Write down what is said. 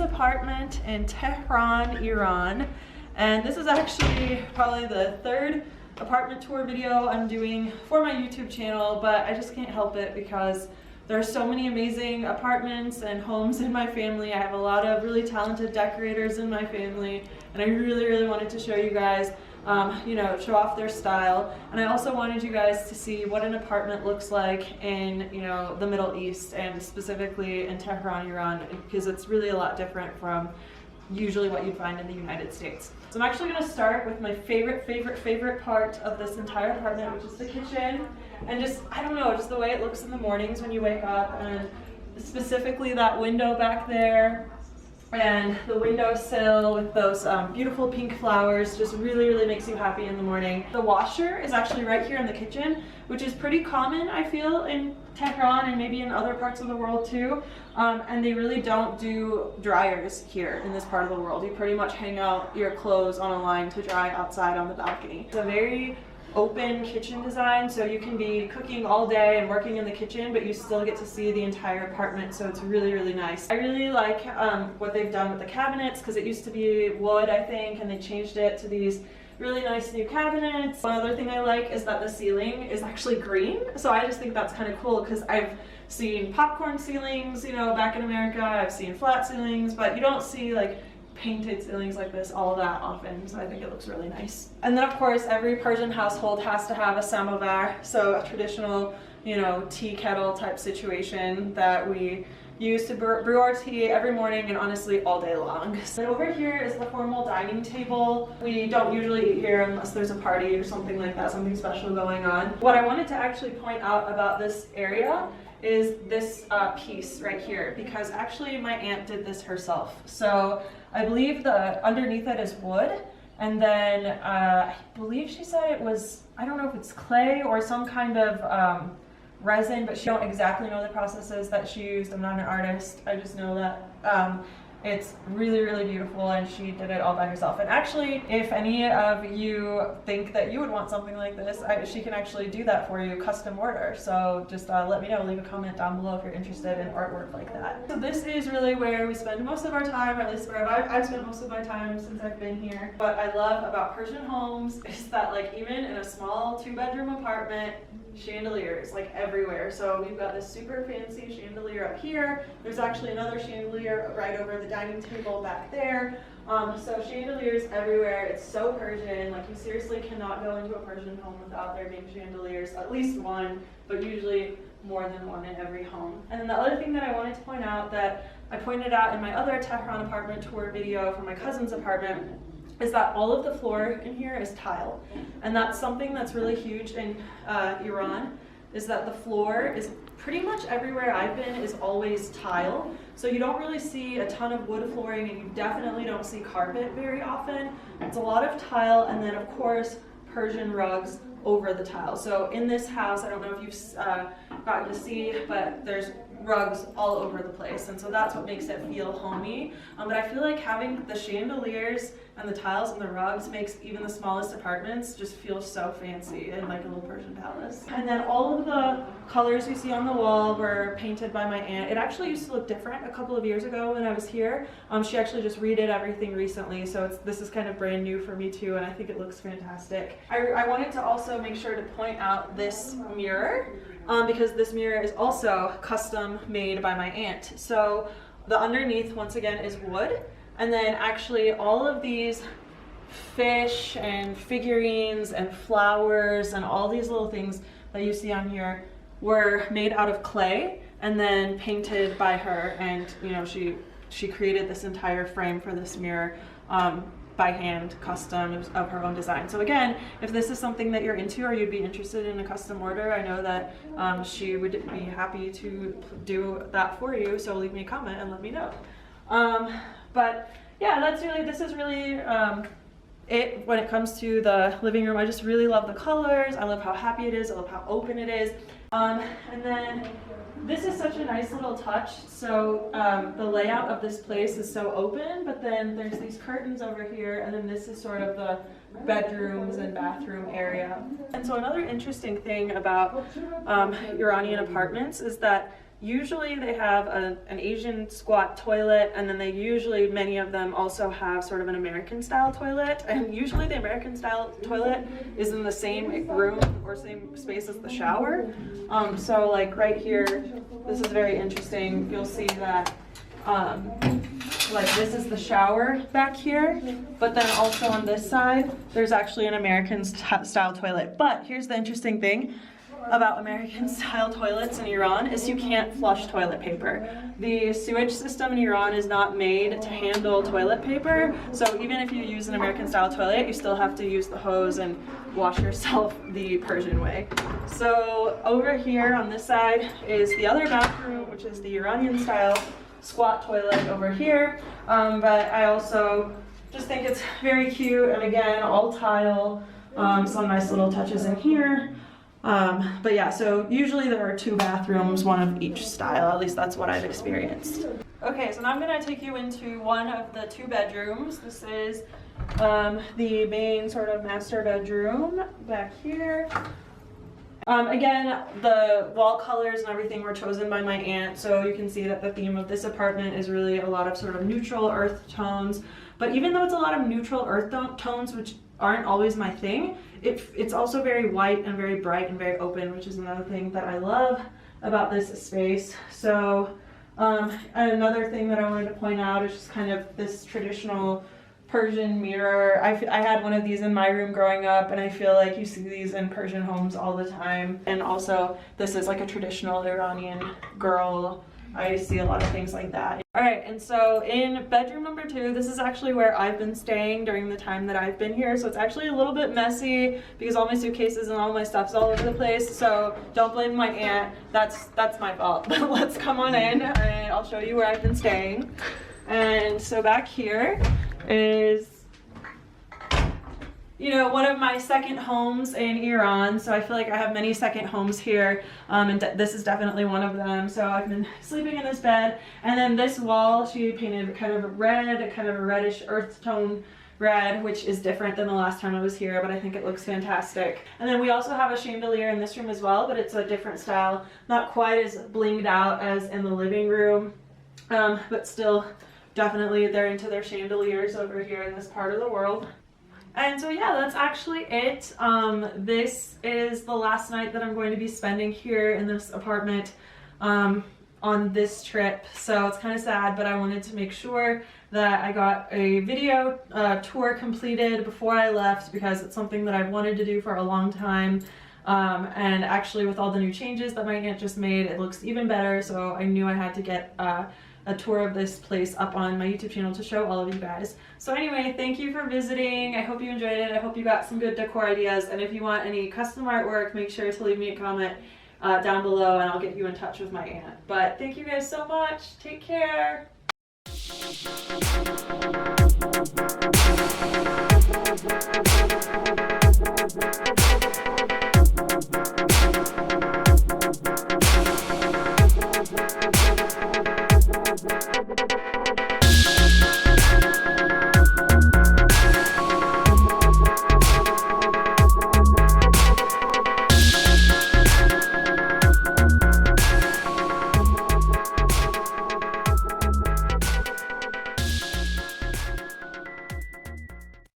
Apartment in Tehran, Iran, and this is actually probably the third apartment tour video I'm doing for my YouTube channel, but I just can't help it because there are so many amazing apartments and homes in my family. I have a lot of really talented decorators in my family, and I really wanted to show you guys you know, show off their style. And I also wanted you guys to see what an apartment looks like in, you know, the Middle East, and specifically in Tehran, Iran, because it's really a lot different from usually what you'd find in the United States. So I'm actually going to start with my favorite part of this entire apartment, which is the kitchen. And just, I don't know, just the way it looks in the mornings when you wake up, and specifically that window back there, and the windowsill with those beautiful pink flowers just really makes you happy in the morning. The washer is actually right here in the kitchen, which is pretty common, I feel, in Tehran and maybe in other parts of the world too. And they really don't do dryers here in this part of the world. You pretty much hang out your clothes on a line to dry outside on the balcony. It's a very open kitchen design, so you can be cooking all day and working in the kitchen, but you still get to see the entire apartment, so it's really nice. I really like what they've done with the cabinets, because it used to be wood, I think, and they changed it to these really nice new cabinets. One other thing I like is that the ceiling is actually green, so I just think that's kind of cool, because I've seen popcorn ceilings, you know, back in America. I've seen flat ceilings, but you don't see like painted ceilings like this all that often, so I think it looks really nice. And then of course every Persian household has to have a samovar, so a traditional, you know, tea kettle type situation that we use to brew our tea every morning and honestly all day long. So over here is the formal dining table. We don't usually eat here unless there's a party or something like that, something special going on. What I wanted to actually point out about this area is this piece right here, because actually my aunt did this herself. So I believe the underneath it is wood, and then I believe she said it was, I don't know if it's clay or some kind of resin, but she don't exactly know the processes that she used. I'm not an artist. I just know that it's really beautiful, and she did it all by herself. And actually, if any of you think that you would want something like this, she can actually do that for you, custom order. So just let me know, leave a comment down below if you're interested in artwork like that. So this is really where we spend most of our time, or at least where I've spent most of my time since I've been here. What I love about Persian homes is that, like, even in a small 2-bedroom apartment, chandeliers like everywhere. So we've got this super fancy chandelier up here. There's actually another chandelier right over the dining table back there. So chandeliers everywhere. It's so Persian. Like, you seriously cannot go into a Persian home without there being chandeliers, at least one, but usually more than one in every home. And then the other thing that I wanted to point out, that I pointed out in my other Tehran apartment tour video for my cousin's apartment, is that all of the floor in here is tile. And that's something that's really huge in Iran, is that the floor is pretty much everywhere I've been is always tile. So you don't really see a ton of wood flooring, and you definitely don't see carpet very often. It's a lot of tile, and then of course Persian rugs over the tile. So in this house, I don't know if you've gotten to see, but there's rugs all over the place, and so that's what makes it feel homey. But I feel like having the chandeliers and the tiles and the rugs makes even the smallest apartments just feel so fancy and like a little Persian palace. And then all of the colors you see on the wall were painted by my aunt. It actually used to look different a couple of years ago when I was here. She actually just redid everything recently, so this is kind of brand new for me too, and I think it looks fantastic. I wanted to also make sure to point out this mirror, because this mirror is also custom made by my aunt. So the underneath, once again, is wood, and then actually all of these fish and figurines and flowers and all these little things that you see on here were made out of clay and then painted by her, and you know, she created this entire frame for this mirror by hand, custom, of her own design. So again, if this is something that you're into or you'd be interested in a custom order, I know that she would be happy to do that for you, so leave me a comment and let me know. But yeah, this is really it when it comes to the living room. I just really love the colors, I love how happy it is, I love how open it is. And then this is such a nice little touch. So the layout of this place is so open, but then there's these curtains over here, and then this is sort of the bedrooms and bathroom area. And so another interesting thing about Iranian apartments is that usually they have an Asian squat toilet, and then they usually, many of them also have sort of an American style toilet, and usually the American style toilet is in the same room or same space as the shower. So like right here, this is very interesting. You'll see that like this is the shower back here, but then also on this side, there's actually an American style toilet. But here's the interesting thing about American style toilets in Iran is you can't flush toilet paper. The sewage system in Iran is not made to handle toilet paper, so even if you use an American style toilet, you still have to use the hose and wash yourself the Persian way. So over here on this side is the other bathroom, which is the Iranian style squat toilet over here, but I also just think it's very cute, and again, all tile, some nice little touches in here. But yeah, so usually there are 2 bathrooms, one of each style, at least that's what I've experienced. Okay, so now I'm going to take you into one of the 2 bedrooms. This is the main sort of master bedroom back here. Again, the wall colors and everything were chosen by my aunt, so you can see that the theme of this apartment is really a lot of sort of neutral earth tones. But even though it's a lot of neutral earth tones, which aren't always my thing, it's also very white and very bright and very open, which is another thing that I love about this space. So another thing that I wanted to point out is just kind of this traditional Persian mirror. I had one of these in my room growing up, and I feel like you see these in Persian homes all the time. And also this is like a traditional Iranian girl. I see a lot of things like that. All right, and so in bedroom number 2, this is actually where I've been staying during the time that I've been here. So it's actually a little bit messy because all my suitcases and all my stuff's all over the place. So don't blame my aunt. That's my fault. But let's come on in and I'll show you where I've been staying. And so back here is, you know, one of my second homes in Iran. So I feel like I have many second homes here, and this is definitely one of them. So I've been sleeping in this bed, and then this wall she painted kind of a red, kind of a reddish earth tone red, which is different than the last time I was here, but I think it looks fantastic. And then we also have a chandelier in this room as well, but it's a different style, not quite as blinged out as in the living room, but still definitely they're into their chandeliers over here in this part of the world. And so yeah, that's actually it. This is the last night that I'm going to be spending here in this apartment on this trip. So it's kind of sad, but I wanted to make sure that I got a video tour completed before I left, because it's something that I've wanted to do for a long time. And actually with all the new changes that my aunt just made, it looks even better. So I knew I had to get a tour of this place up on my YouTube channel to show all of you guys. So anyway, thank you for visiting. I hope you enjoyed it. I hope you got some good decor ideas. And if you want any custom artwork, make sure to leave me a comment down below and I'll get you in touch with my aunt. But thank you guys so much. Take care. We'll be right back.